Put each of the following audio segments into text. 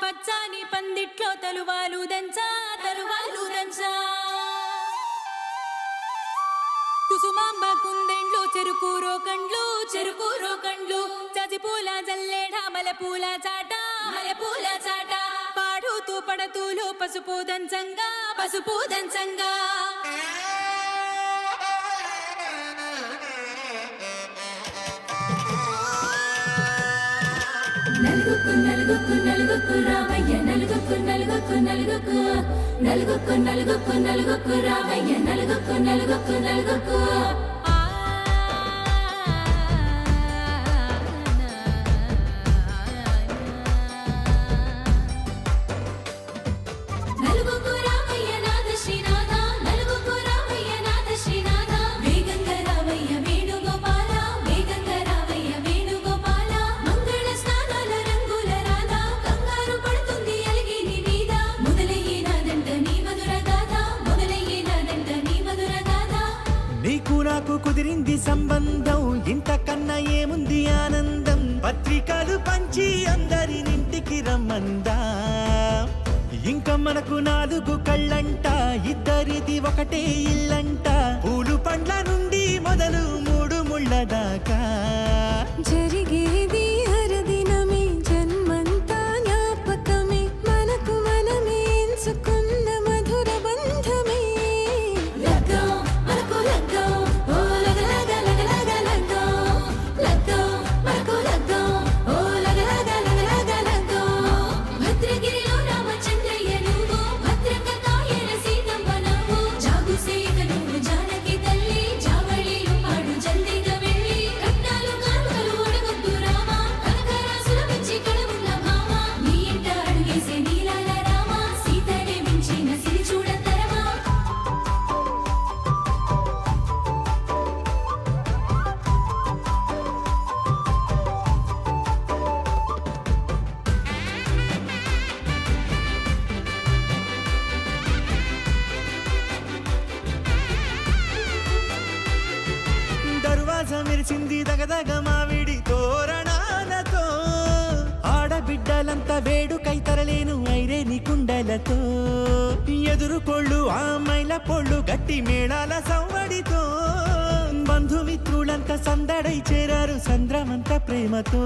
పచ్చాని పందిట్లో తలువాలు దంచా కుసుమాంబ కుందెండ్లు చెరుకు రోకండ్లు చజిపూల జల్లేడ మలపూల చాట పాడుతూ పడతూలు పసుపు దంచంగా నలుగుకు రావయ్య నలుగుకు రావయ్య నలుగుకు కుదిరింది సంబంధం ఇంతకన్నా ఏముంది ఆనందం పత్రికలు పంచి అందరినింటికి రమ్మందా ఇంకా మనకు 4 కళ్ళంట ఇద్దరిది ఒకటే ఇల్లంట పూలు పండ్ల నుండి మొదలు 3 ముళ్ళ దాకా జరిగేది హరదినమే జన్మంతా జ్ఞాపకమే మనకు మనమే ఎంచుకున్న మధుర బంధమే మెరిసింది దగదగ మావిడి తోరణాలతో ఆడబిడ్డలంతా వేడుకై తరలేను ఐరేని కుండలతో ఎదురుకోళ్ళు ఆ మైల పొళ్ళు గట్టి మేళాల సవ్వడితో బంధుమిత్రులంతా సందడై చేరారు సంద్రమంత ప్రేమతో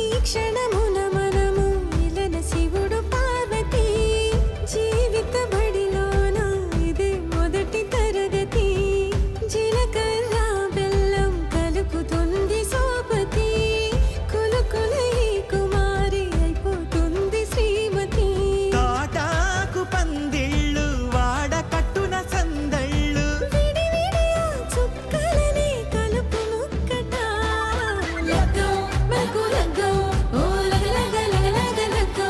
ఈ క్షణమున మనము ఇలన శివుడు పార్వతి జీవిత బడిలోన ఇదే మొదటి తరగతి జీలకర్ర బెల్లం కలుపుతుంది సోపతి కులుకుల ఈ కుమారి అయిపోతుంది శ్రీమతి తాటాకు పందిళ్ళు వాడ కట్టున సందళ్ళు విడివిడియా చుక్కలని కలుపు ముక్కట లగ్గో మనకు లగ్గో ఓ లగ లగ్గో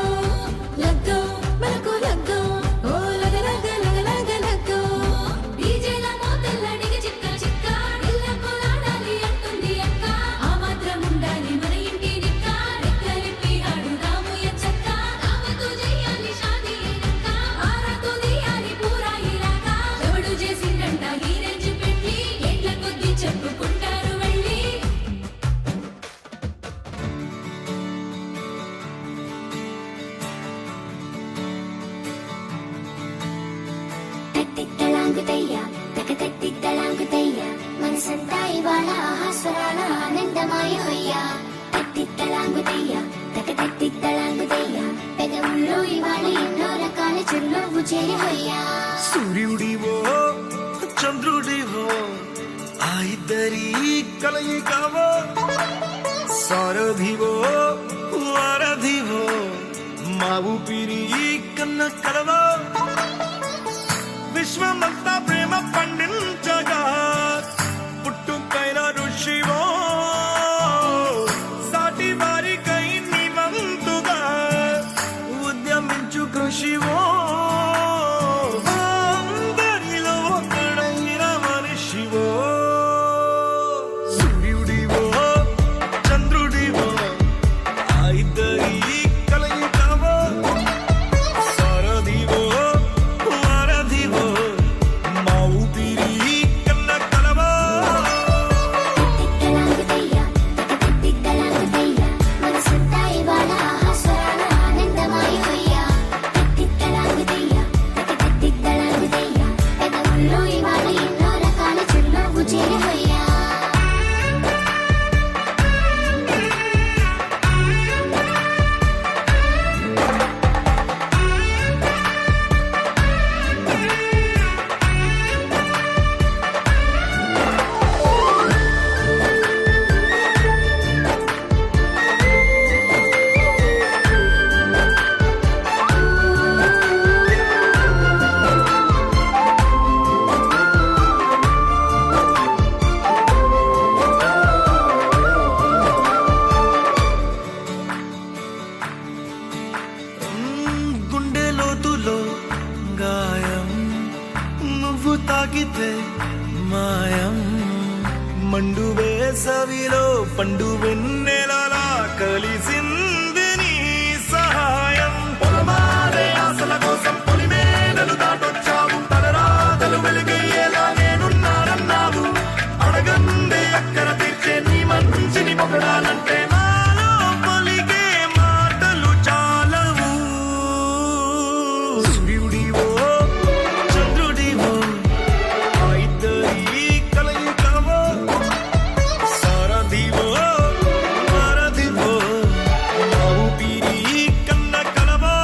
మనకు లగ్గో ఓ లగ లగ్గో డీజేల మోతల్ల డిగ చిక్క ఇళ్ళకు ఆడాలి అంటుంది అక్క ఆ మాత్రం ఉండాలి మన ఇంటి నిక్క రెక్కలిప్పి ఆడుదాము ఎంచక్క రామతో చేయాలి షాదీ అయినక్క ఆరాతో తీయాలి పూరా ఇలాగా ఎవడు చేసిందంట ఈ రేంజ్ పెట్టి ఎట్ల కొద్ది చెప్పుకుంటారు వెళ్ళి తట్టిత్తళాంగుతయ్య తకతట్టిత్తళాంగుతయ్య మనసంతా ఇవాళ ఆహాస్వరాల ఆనందమాయ హొయ్య తట్టిత్తళాంగుతయ్య తకతట్టిత్తళాంగుతయ్య పెదవుల్లో ఇవాళ ఎన్నో రకాల చిరునవ్వు చేరి హొయ్య సూర్యుడివో చంద్రుడివో ఆ ఇద్దరి కలయికవో సారథివో వారధివో మా ఊపిరి కన్న కలవో విశ్వమంతా ప్రేమ పండించగా పుట్టుకైన ఋషివో సాటి వారికై నివంతుగా ఉద్యమించు కృషివో అందరిలో ఒకడైన మనిషివో సూర్యుడివో చంద్రుడివో ఆ ఇద్దరి కలయికవో సారథివో వారధివో వయసులో పండు వెన్నెలలా కలిసింది నీ సహాయం పొలమారే ఆశల కోసం పొలిమేనలు దాటొచ్చావు తలరాతలు వెలుగయ్యేలా నేనున్నానన్నావు అడగందే అక్కర తీర్చే నీ మంచిని పొగడాలంటే నాలో పలికే మాటలు చాలవు సూర్యుడివో చంద్రుడివో ఆ ఇద్దరి కలయికవో సారథివో వారధివో నా ఊపిరి కన్న కలవో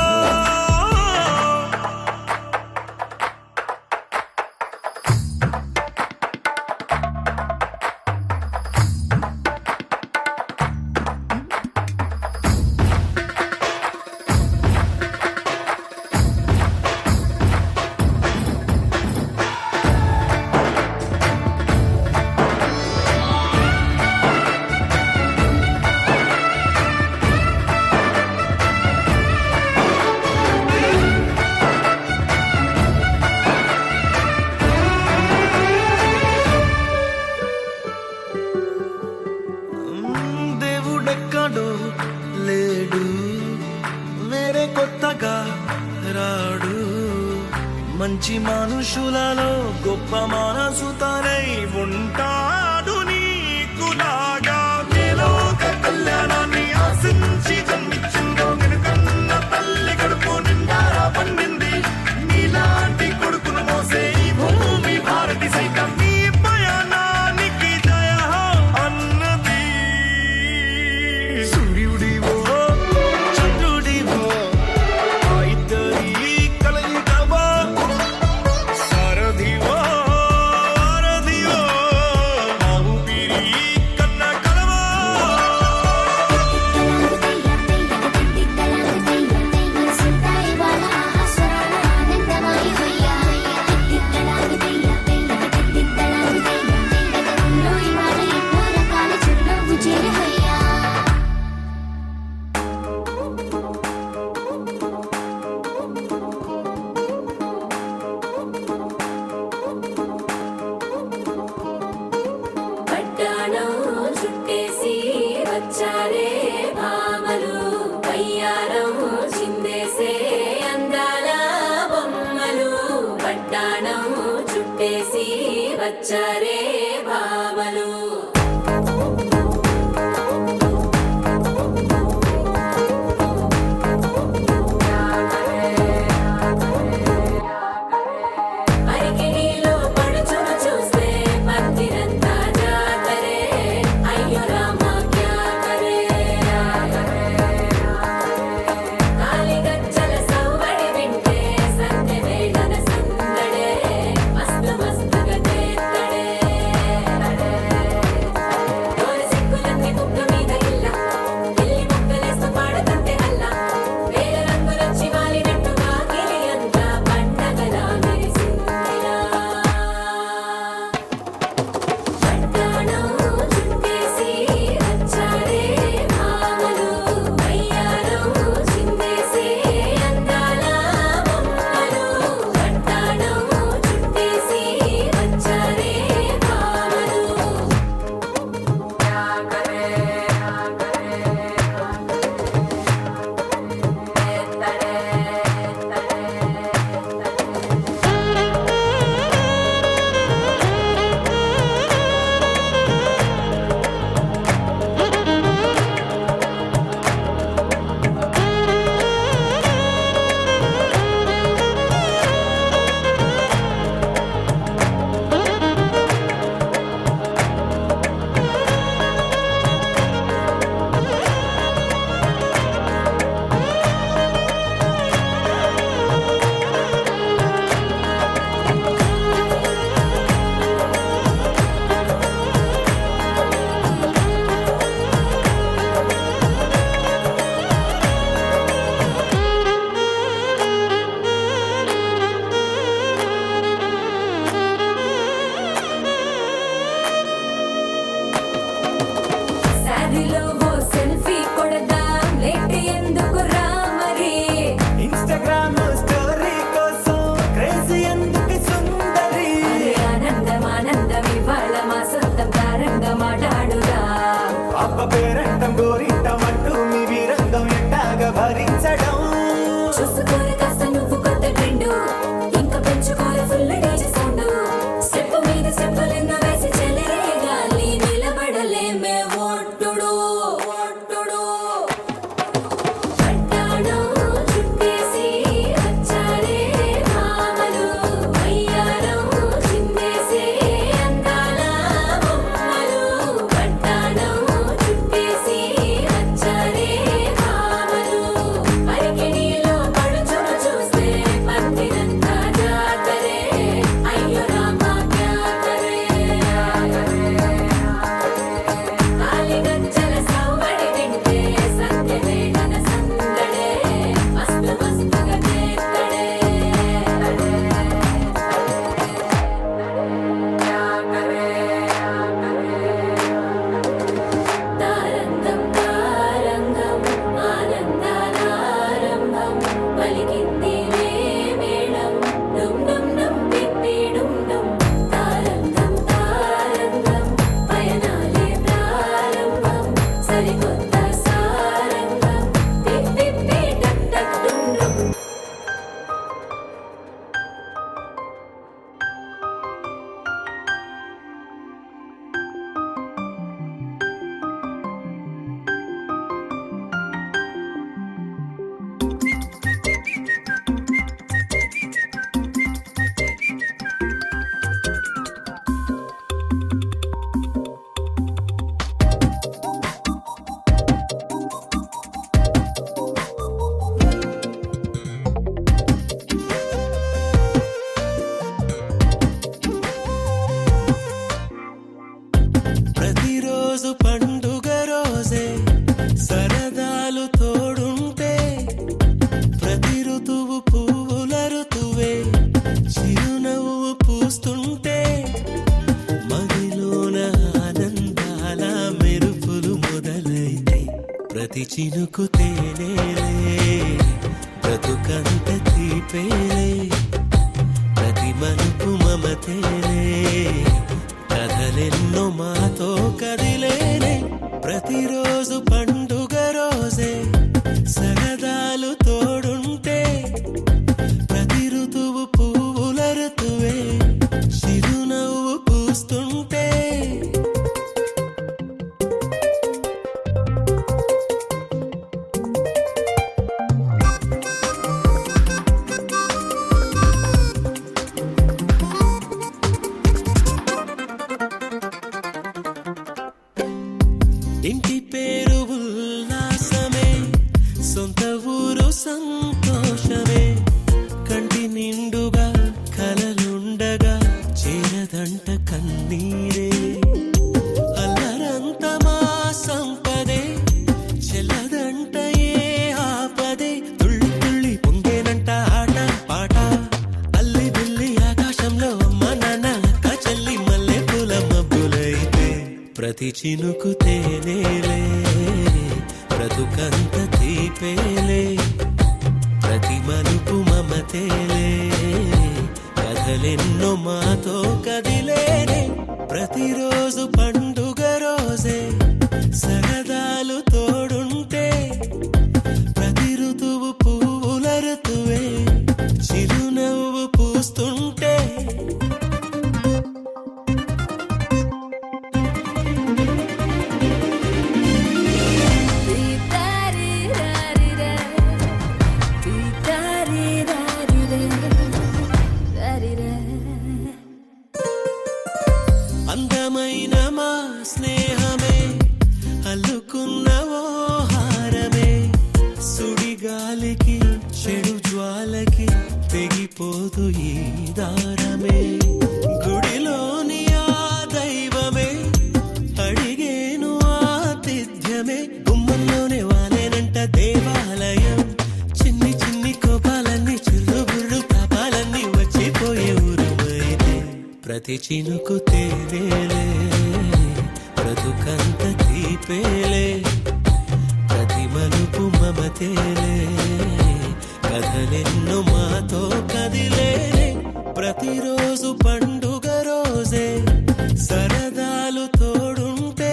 దేవుడెక్కడో లేడు వేరే కొత్తగా రాడు మంచి మనుషులలో గొప్ప మనసు తనై ఉంటాడు నీకులాగా నేలోక కళ్యాణాన్ని ఆశించి జన్మించిందో వెనుకన్న తల్లి కడుపు నిండారా పండింది నీలాంటి కొడుకును మోసే ఈ భూమి భారతి సైతం నీ పయనానికి జయ అన్నది సూర్యుడివో చంద్రుడివో ఆ ఇద్దరి కలయికవో సారథివో వారధివో నా ఊపిరి కన్న కలవో మనసంతా ఇవాళ ఆహాస్వరాల ఆనందమాయి హొయ్యా తిత్తలాగుతయ్యా తిత్తలాగుతయ్యా గగనంలో ఇవాళ ఎన్నో రకాల చిరునవ్వు చేరి హొయ్యా పట్టాణం చుట్టేసి వచ్చారే భామలు పయ్యారం చిందేసే అందాల బొమ్మలు పట్టాణం చుట్టేసి వచ్చారే భామలు అరికిణీలో పడుచును చూస్తే పత్తిరంతా జాతరే అయ్యో రామ క్యా కరే కాలిగజ్జల సవ్వడి వింటే సంధ్య వేళన సందడే మస్తు మస్తుగా చేత్తడే తోరి సిక్కులన్నీ కుక్క మీద ఇల్ల పిల్లి ముక్కలేస్తూ పాడుతుంటే అల్లా వేల రంగులొచ్చి వాలినట్టుగా గిలి అంతా పండగలా మెరిసిందిలా పట్టాణం చుట్టేసి వచ్చారే భామలు పయ్యారం చిందేసే అందాల బొమ్మలు పట్టాణం చుట్టేసి వచ్చారే భామలు అబ్బ పేరంటం గోరింటం అంటూ మీ వీరంగం ఎట్టాగా భరించడం చూసుకోరు కాస్త నువ్వు కొత్త ట్రెండ్ ఇంకా పెంచుకోరు ఫుల్ డీజే సౌండ్ స్టెప్ మీద స్టెప్పులెన్నో వేసి చెలరే గాలి నిలబడలేమే ఒట్టుడు ఒట్టుడు పట్టాణం చుట్టేసి వచ్చారే భామలు వయ్యారం చిందేసే అందాల బొమ్మలు పట్టాణం చుట్టేసి వచ్చారే భామలు పరికిణీలో పడుచును చూస్తే పత్తినంతా జాతరే అయ్యో రామా క్యా కరే కాలిగజ్జల సౌవడి వింటే సత్యమే ఘన సందడే మస్తు మస్తుగా చేత్తడే తారంగం తారంగం ఆనందానారంభం పలికింది మేళం డుమ్ డుమ్ డుమ్ పిప్పి డుమ్ డుమ్ తారంగం తారంగం పయనాలే ప్రారంభం సరికొత్త సారంగం పిప్పి టక్ టక్ డుమ్ డుమ్ ప్రతిరోజు పండుగ రోజే సరదాలు తోడుంటే ప్రతి ఋతువు పువ్వుల ఋతువే చిరునవ్వు పూస్తుంటే మదిలోన ఆనందాల మెరుపులు మొదలైతే ప్రతి చినుకు తేనేలే బ్రతుకంత తీపేలే ప్రతి మలుపు మమతేలే కథలెన్నో మాతో కదిలేనే ప్రతిరోజు పండుగ రోజే సరదాలు తోడుంటే ప్రతి ఋతువు పువ్వుల ఋతువే చిరునవ్వు పూస్తుంటే ఇంటి పేరు ఉల్లాసమే సొంత ఊరు సంతోషమే కంటి నిండుగా కలలుండగా చేరదంట కన్నీరే అల్లరంత మా సంపదే చెల్లదంట ఏ ఆపదే తుళ్ళి తుళ్ళి పొంగేనంట ఆట పాట అల్లి బిల్లి ఆకాశంలో అమ్మ నాన్న అక్క చెల్లి మల్లె పూల మబ్బులైతే ప్రతి చినుకు తేనేలే బ్రతుకంత తీపేలే ప్రతి మలుపు మమతేలే కథలెన్నో మాతో కదిలేనే ప్రతిరోజు పండుగ రోజే సరదాలు తోడుంటే ప్రతి ఋతువు పువ్వుల ఋతువే చిరునవ్వు పూస్తుంటే అందమైన మా స్నేహమే అల్లుకున్న ఓ హారమే సుడిగాలికి చెడు జ్వాలకి తెగిపోదు ఈ దారమే గుడిలోని ఆ దైవమే అడిగేను ఆతిథ్యమే గుమ్మంలోనే వాలేనంట దేవాలయం చిన్ని చిన్ని కోపాలన్నీ చిల్లుబుర్రు తాపాలన్నీ వచ్చిపోయే ఊరుమైతే ప్రతి చినుకు తేనేలే బ్రతుకంత తీపేలే ప్రతి మలుపు మమతేలే కథలెన్నో మాతో కదిలేనే ప్రతిరోజు పండుగ రోజే సరదాలు తోడుంటే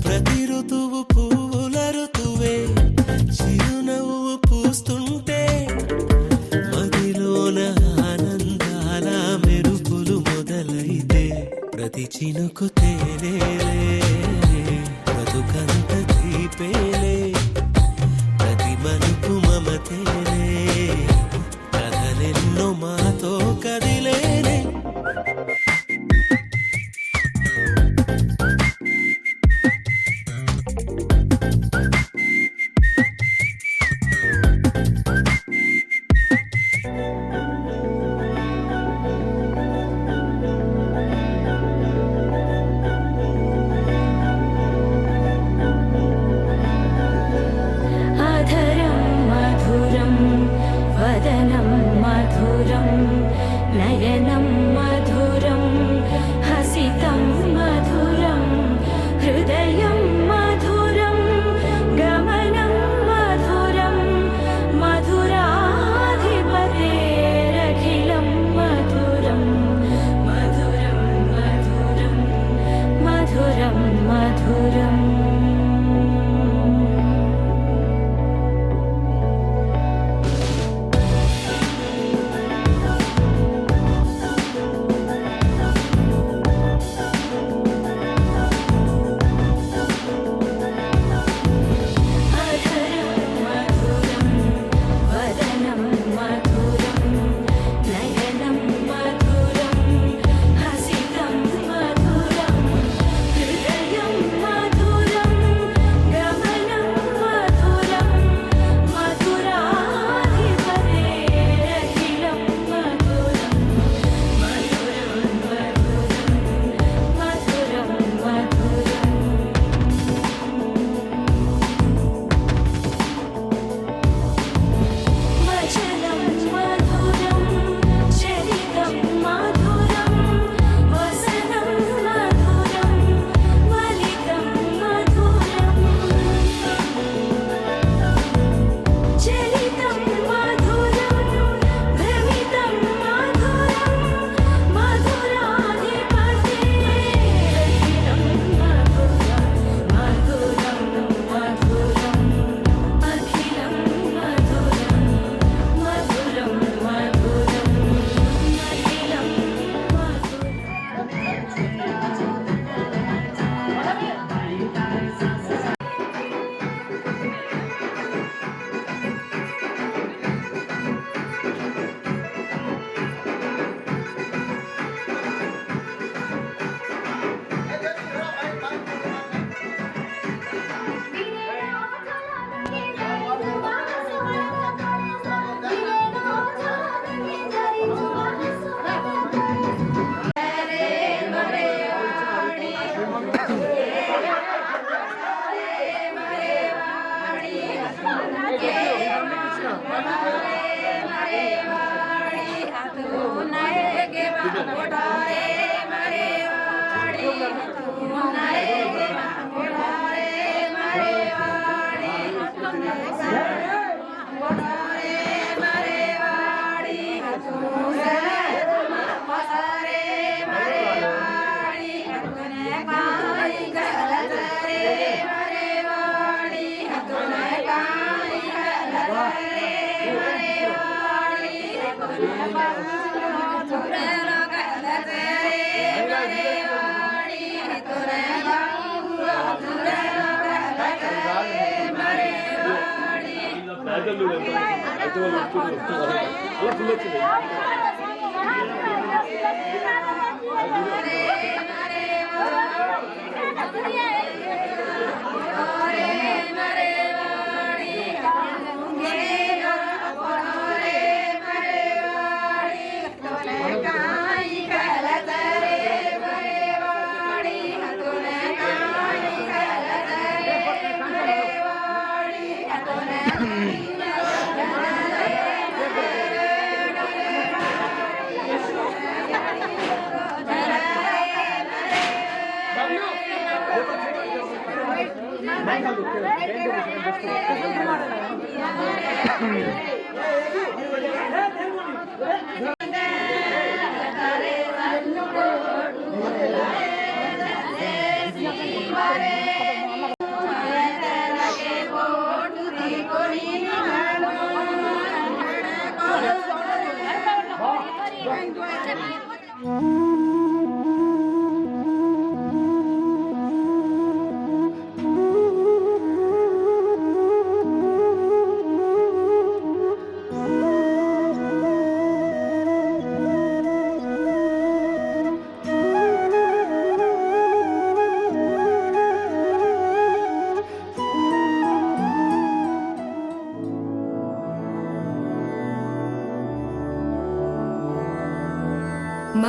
ప్రతి బ్రతుకంత తీపేలే ప్రతి మలుపు మమతేలే కథలెన్నో మాతో కదిలేనే అధరం మధురం వదనం మధురం నయనం మధురం హసితం మధురం హృదయం మధురం గమనం మధురం మధురాధిపతేరఖిలం మధురం మధురం మధురం మధురం మధురం అధరం మధురం వదనం మధురం నయనం మధురం హసితం మధురం హృదయం మధురం గమనం మధురం మధురాధిపతేరఖిలం మధురం మధురం మధురం మధురం వచనం మధురం చరితం మధురం వసనం మధురం వలితం మధురం చరితం మధురం భ్రమితం మధురం మధురాధిపతేరఖిలం మధురం మధురం మధురం అఖిలం మధురం మధురం మధురం అఖిలం మధురం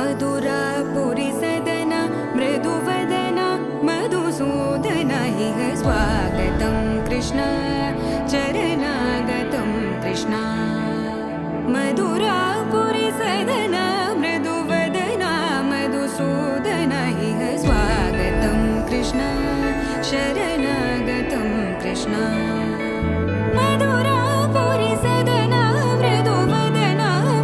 मधुरापुरि सदन मृदुवदन मधुसूदन इह स्वागतं कृष्ण चरणागतं कृष्ण मधुरापुरि सदन मृदुवदन मधुसूदन इह स्वागतं कृष्ण शरणागतं कृष्ण मधुरापुरि सदन मृदुवदन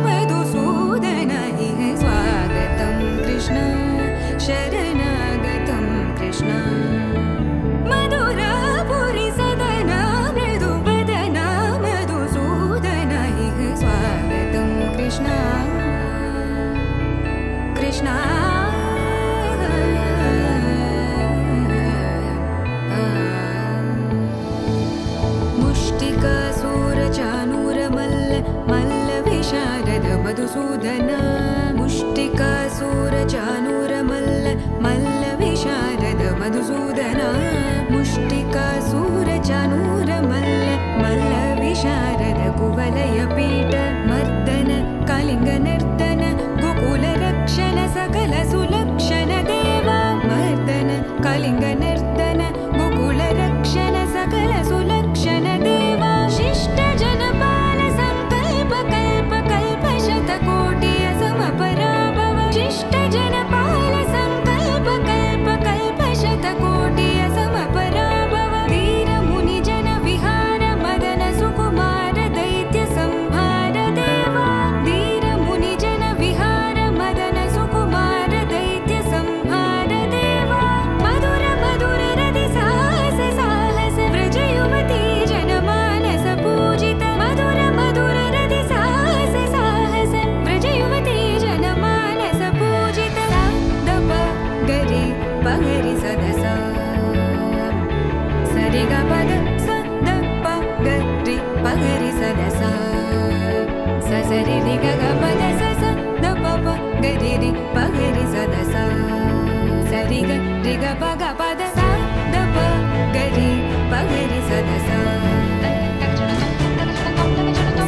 मधुसूदन इह स्वागतं कृष्ण शरणागतं कृष्ण मधुरापुरि सदन मृदुवदन मधुसूदन इह स्वागतं कृष्ण कृष्ण मुष्टिकासूरचानूरमल्ल मल्लविशारद मधुसूदन मुष्टिकासूरचानूरमल्ल मल्लविशारद मधुसूदन मुष्टिकासूरचानूरमल्ल मल्लविशारद कुवलयपीठ मर्दन कलिङ्गनर्दन गोकुलरक्षण सकल सुलक्षण देवा मर्दन कलिङ्गनर्दन गोकुलरक्षण सकल सुलक्षण देवा शिष्ट जनपाल संकल्प कल्प कल्प शतकोटि असमपराभव शिष्ट जनपाल संकल्प कल्प कल्प शतकोटि असमपराभव वीर मुनि जन विहार मदन सुकुमार दैत्य संहार देवा वीर मुनि जन विहार मदन सुकुमार दैत्य संहार देवा मधुर मधुर रति साहस साहस व्रज युवती जनमानस पूजित मधुर मधुर रति साहस साहस व्रज युवती जनमानस पूजित दप गरि पगरि सदस सरि ग पद स द प गरि पगरि सदस स सरि रि ग ग पद स स द प प गरि रि पगरि सदस सरि ग रि ग प ग पद स द प गरि पगरि सदस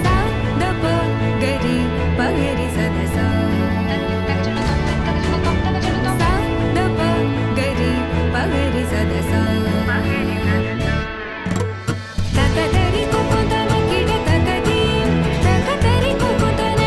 स द प गरि पगरि सदस स द प गरि पगरि सदस तकतरि कुकुतल किड तकदीं तकतरि कुकुतल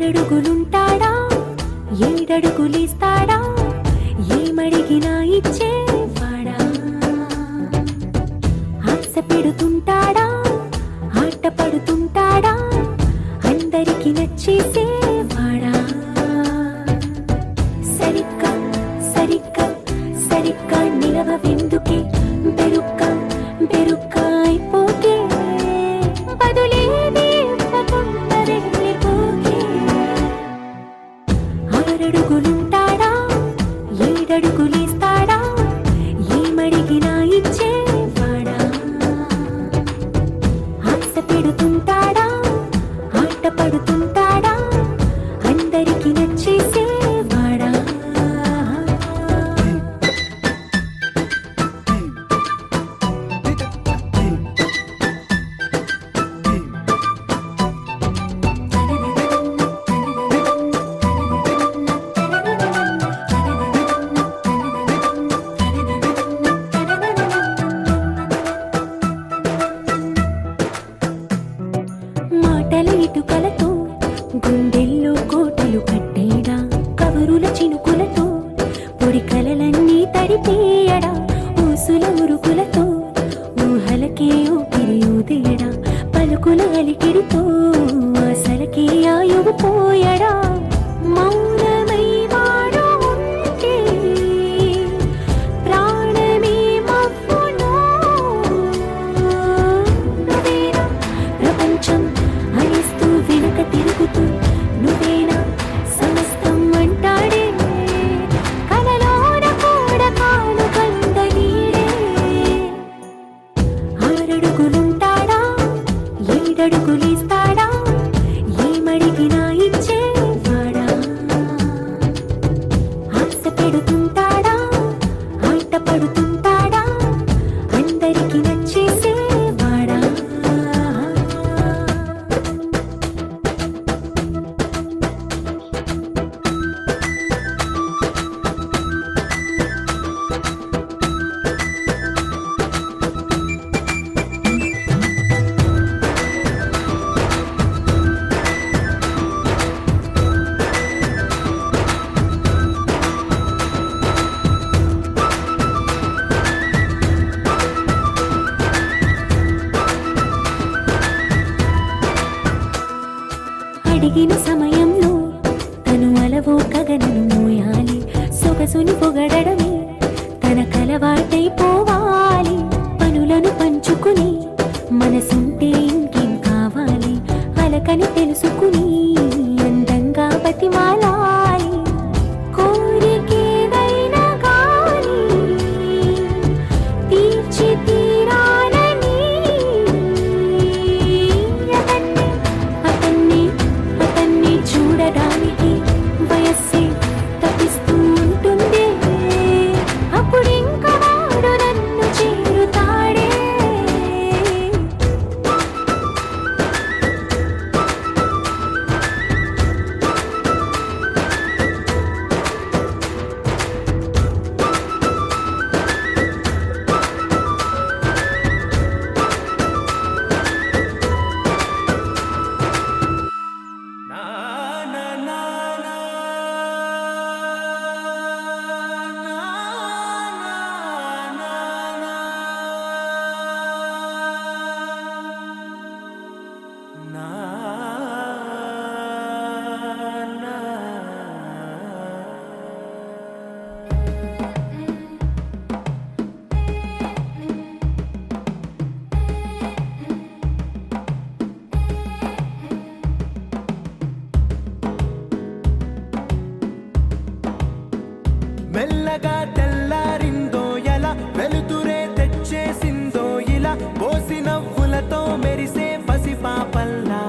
ఆరడుగులుంటాడా ఏడడుగులిస్తాడా ఏమడిగినా ఇచ్చేవాడా ఆశ పెడుతుంటాడా ఆట పడుతుంటాడా అందరికి నచ్చేసేవాడా సరిగ్గా సరిగ్గా సరిగ్గా నిలవెందుకే బెరుక్క బెరుక్క అయిపోతే బదులేది ఇవ్వకుండా వెళ్ళిపోకే ఆరడుగులుంటాడా ఏడడుగులిస్తాడా ఏమడిగినా ఇచ్చేవాడా ఆశ పెడుతుంటాడా ఆట పడుతుంటాడా అందరికి నచ్చేసేవాడా మాటల ఇటుకలతో గుండెల్లో కోటలు కట్టేడా కవరుల చినుకులతో పొడి కలలన్నీ తడిపేయడా ఊసుల ఉరుకులతో ఊహలకే ఊపిరి ఊదేయడా పలుకుల అలికిడితో అసలకే ఆయువు పోయడా మౌనమై వాడు ఉంటే ప్రాణమే మవ్వునో నువ్వేనా ప్రపంచం అనిస్తూ వెనుక తిరుగుతూ నువ్వేనా సమస్తం అంటాడే కలలోన కూడా కాను కంద నీడే ఆరడుగులుంటాడా ఏడడుగులిస్తాడా ఏమడిగినా ఇచ్చేవాడా ఆశ పెడుతుంటాడా ఆట పడుతుంటాడా అందరికి నచ్చేసేవాడా అడిగిన సమయంలో తను అలవో కగనను మోయాలి సొగసుని పొగడమే తనకలవాటైపోవాలి పనులను పంచుకుని మనసుంటే ఇంకేం కావాలి అలకని తెలుసుకుని అందంగా బతిమాలాలి కోరికేదైనా గాని తీర్చి తీరాలని అతన్ని అతన్ని చూడడానికి వయస్సే తప్పిస్తూ ఉంటుంది అప్పుడింకా వాడు నన్ను చేరుతాడే మెల్లగా తెల్లారిందో ఎలా వెలుతురే తెచ్చేసిందో ఇలా పోసి నవ్వులతో మెరిసే పసిపాపల్లా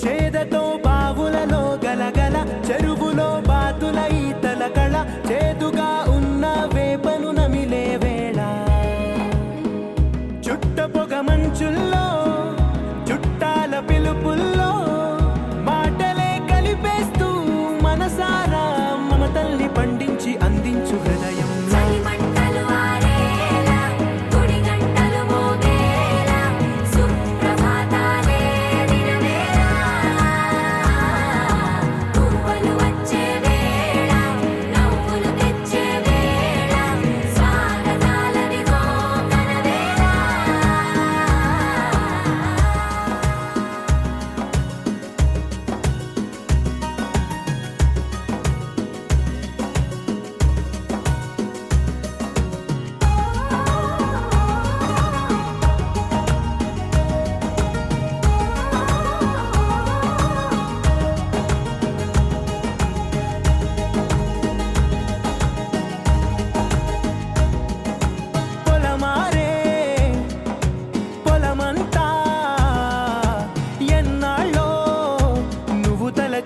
చేదతో బావులలో గలగల చెరువులో బాతుల ఈతల కళ చేదుగా ఉన్న వేపను నమిలే వేళ చుట్ట పొగ మంచుల్లో చుట్టాల పిలుపుల్లో మాటలే కలిపేస్తూ మనసారా మమతల్ని పండించి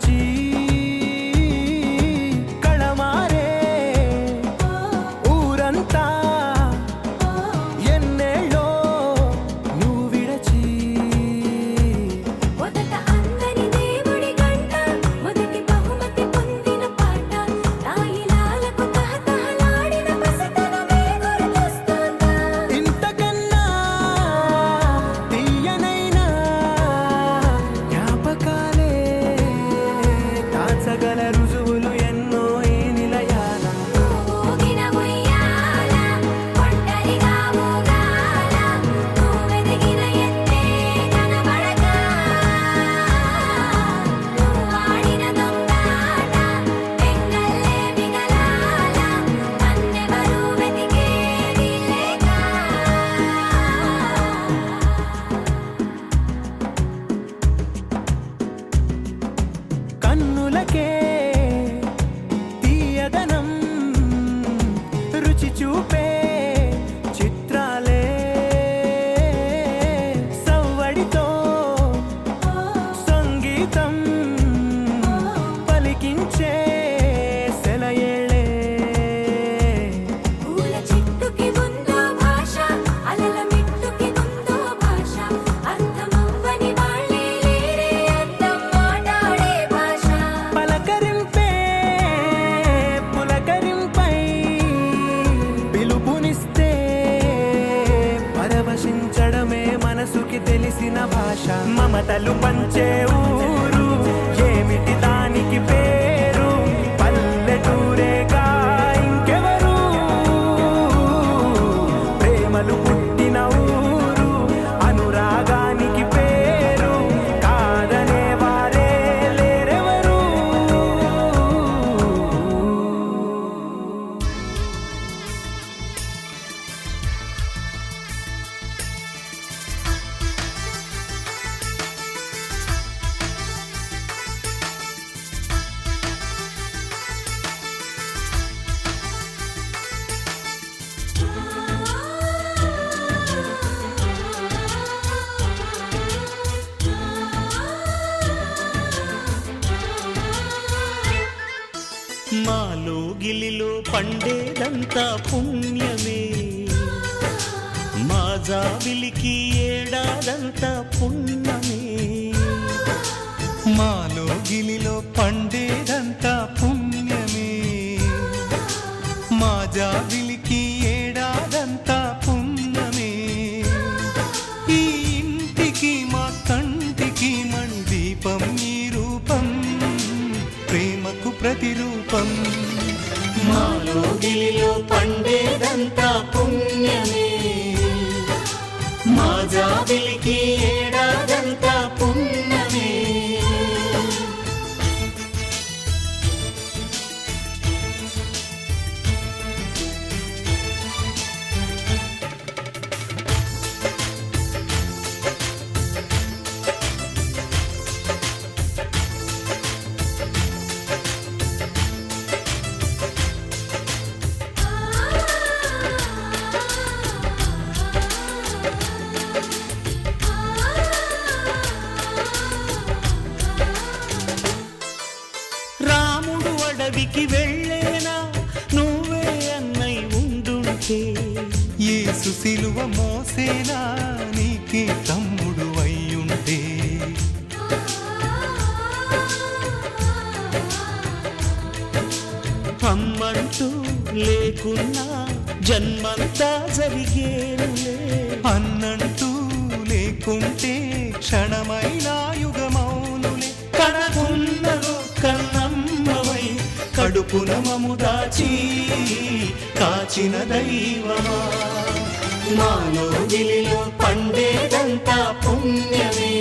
విడచి కళమారే ఊరంతా ఎన్నేళ్ళో నువ్వు విడచి మొదట అందని దేవుడి గంట మొదటి బహుమతి పొందిన పాట తాయిలాలకు తహతహలాడిన పసితనమే గుర్తొస్తుందా ఇంతకన్నా తీయనైనా జ్ఞాపకాలే దాచగల రుజువులు ఎన్నో ఈ నిలయాల ఊగిన ఉయ్యాల ఒంటరిగా ఊగాల నువ్వెదిగిన ఎత్తే కనబడక నువ్వు ఆడిన దొంగాట పెంగల్లే మిగలాల నన్నెవరూ వెతికేది లేక కన్నులకే తీయదనం రుచి చూపే చిత్రాలే సవ్వడితో సంగీతం పలికించే సెలయేళే పూల చెట్టుకి ఉందో భాష అలల మిట్టుకి ఉందో భాష అర్థమవ్వని వాళ్ళే లేరే అర్థం మాట్లాడే భాష పలకరింపే పులకరింపై పిలుపునిస్తే పరవశించడమే మనసుకి తెలిసిన భాష మమతలు పంచే ఊరు ఏమిటి దానికి పేరు పల్లెటూరేగా ఇంకెవరు ప్రేమలు పుట్టిన ఊరు అనురాగానికి పేరు కాదనే వారే లేరెవరు మాలో గిలిలో పండేదంతా పుణ్యమే మా జాబిలికి ఏడాదంతా పుణ్యమే మాలో గిలిలో పండేదంతా పుణ్యమే మా జాబిలికి ఏడాదంతా పుణ్యమే ఈ ఇంటికి మా కంటికి మణి దీపం ఈ రూపం ప్రేమకు ప్రతిరూపం మాలో గిలిలో పండేదంతా పుణ్యమే మా జాబిలికి ఏడాదంతా పుణ్యమే రాముడు అడవికి వెళ్ళేనా నువ్వే అన్నై ఉండుంటే యేసు సిలువ మోసేనా నీకే తమ్ముడు అయ్యుంటే అమ్మంటూ లేకున్నా జన్మంతా జరిగేనులే అన్నంటూ లేకుంటే క్షణమైనా యుగమౌనులే కడకున్నలో కన్నమ్మవై కడుపున మము దాచి కాచిన దైవమా మాలో గిలిలో పండేదంతా పుణ్యమే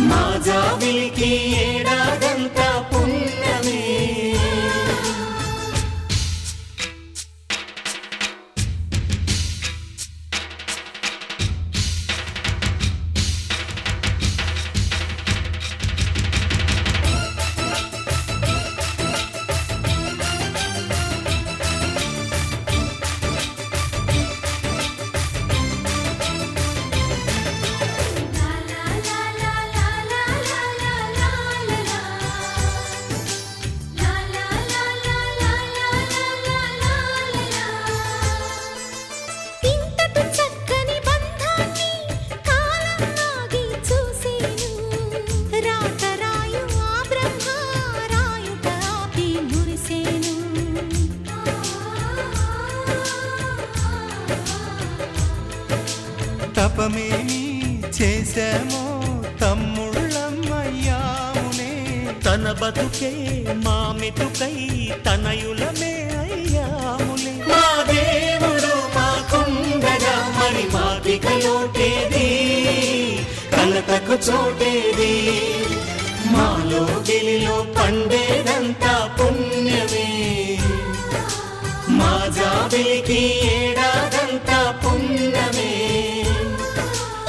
మా జాబిలికి ఏడాదంతా పుణ్యమే తన బతుకే మా మెతుకై తనయులమే అయ్యాములే. మా దేవుడు మాకుండగా మరి మాకిక లోటేది, కలతకు చోటేది. మాలో గిలిలో పండేదంతా పుణ్యమే, మా జాబిలికి ఏడాదంతా పుణ్యమే.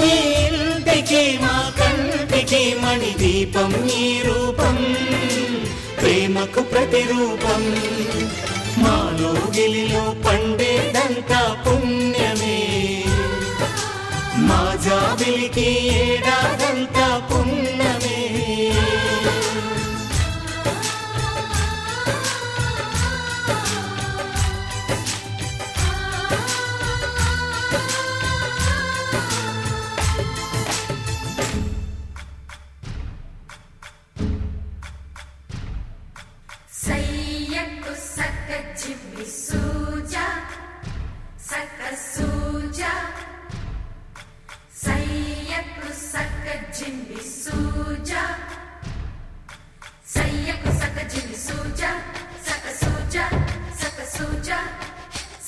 ఈ ఇంటికి మా కంటికి మణి దీపం ఈ రూపం, ప్రేమకు ప్రతిరూపం. మాలో గిలిలో పండేదంతా పుణ్యమే, మా జాబిలికి ఏడాదంతా పుణ్యమే. సయ్యకు సక్క చిమ్మి సూజా సక్క సూజా, సయ్యకు సక్క చిమ్మి సూజా, సయ్యకు సక్క చిమ్మి సూజా సక్క సూజా సక్క సూజా,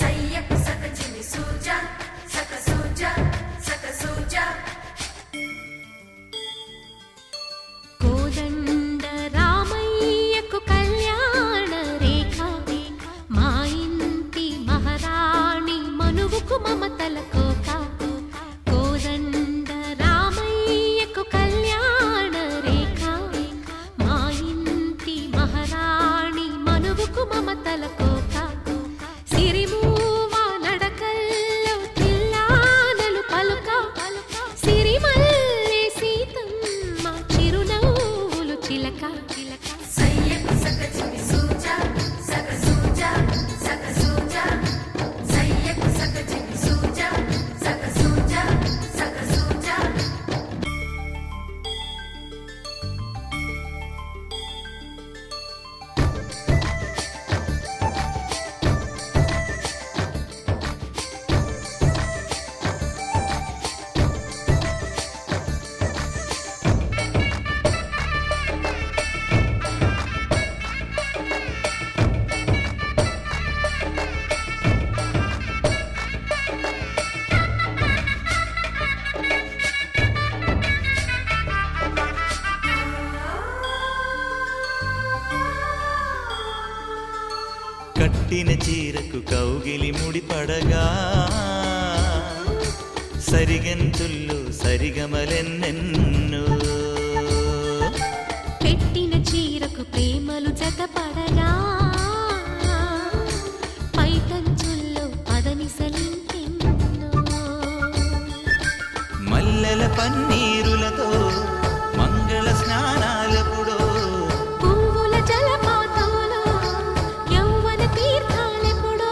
సయ్యకు సక్క చిమ్మి సూజా సక్క సూజా సక్క సూజా. కోదండ రామయ్యకు కళ్యాణ రేఖ, మా ఇంటి మహారాణి మనువుకు మమతల కోక. కోదండ రామయ్యకు కళ్యాణ రేఖ, మా ఇంటి మహారాణి మనువుకు మమతల కోక. సిరిమూవ నడకల్లో తిల్లానలు పలుక, సిరిమల్లె సీతమ్మ చిరునవ్వులు చిలక. సయ్యకు సక్క చిమ్మి సూజా సక్క సూజా సక్క సూజా, సయ్యకు సక్క చిమ్మి సూజా సక్క సూజా సక్క సూజా. కట్టిన చీరకు కౌగిలి ముడిపడగా, సరిగంతుల్లో సరిగమలెన్నెన్నో. పెట్టిన చీరకు ప్రేమలు జతపడగా, పైకంచుల్లో పదనిసలింకెన్నో. మల్లెల పన్నీరులతో మంగళ స్నానాలెప్పుడో, పువ్వుల జలపాతంలో యౌవన తీర్థాలెప్పుడో.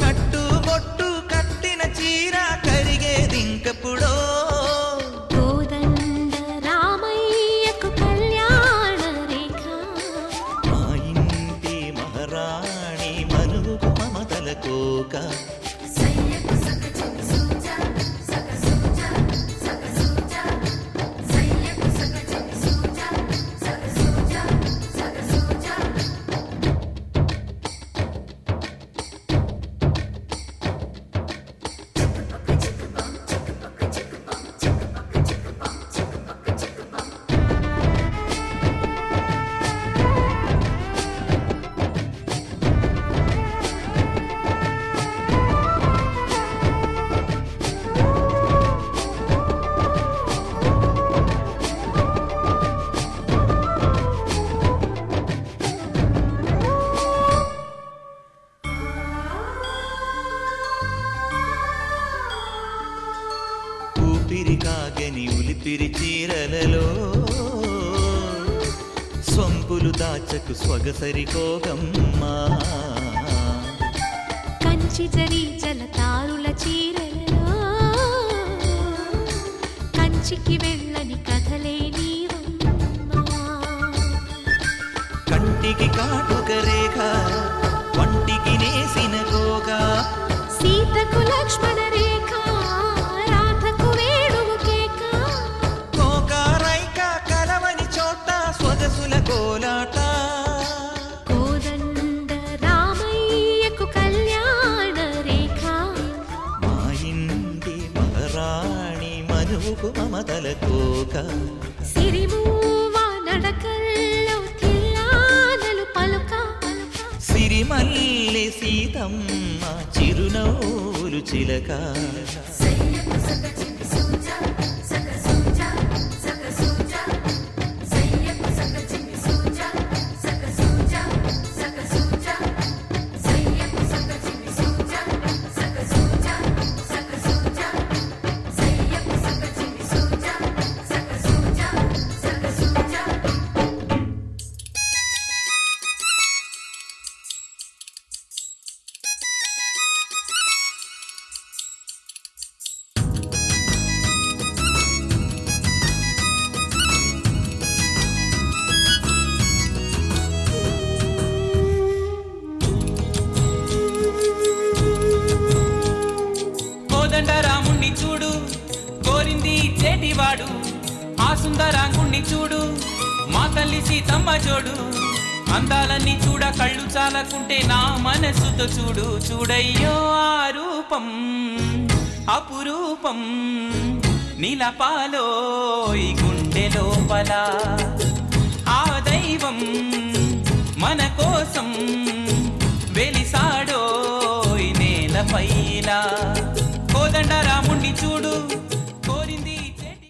కట్టుబొట్టు కట్టిన చీర కరిగేదింకప్పుడో. కోదండ రామయ్యకు కళ్యాణ రేఖ, మా ఇంటి మహారాణి మనువుకు మమతల కోక. సయ్యకు సక్క చిమ్మి సూజా సక్క సూజా సక్క సూజా, సయ్యకు సక్క చిమ్మి సూజా సక్క సూజా సక్క సూజా. ఊపిరి కాగని ఉలిపిరి చీరలలో, సొంపులు దాచకు స్వగసరి కోగమ్మా. కంచి జరి జలతారుల చీరలలో, కంచికి వెళ్ళని కథలే నీవమ్మా. కంటికి కాటుక రేఖ, వంటికి నేసిన గోగా. సీతకు లక్ష్మణ రేఖ, రాధకు వేణువు కేక. కోక రైక కలవని చోట స్వగసుల కోలాట కోదండ రామయ్యకు కళ్యాణ రేఖ మా ఇంటి మహారాణి మనువుకు మమతల కోక సిరిమూవ నడకల్లో తిల్లానలు పలుక సిరిమల్లె సీతమ్మ చిరునవ్వులు చిలక సయ్యకు సక చిన్ని సూజా సక సూజా సక సూజా సయ్యకు సక చిన్ని సూజా సక సూజా సక సూజా సయ్యకు సక చిన్ని సూజా సక సూజా సక సూజా సయ్యకు సక చిన్ని సూజా సక సూజా సక సూజా కోదండ రాముణ్ణి చూడు కోరింది చేటివాడు ఆ సుందరాంగుణ్ణి చూడు మా తల్లి సీతమ్మ జోడు అందాలన్నీ చూడ కళ్ళు చాలకుంటే నా మనసుతో చూడు చూడయ్యో ఆ రూపం అపురూపం నీలపాలో ఈ గుండె లోపల ఆ దైవం మన కోసం వెలిసాడో ఈ నేలపైన కోదండ రాముణ్ణి చూడు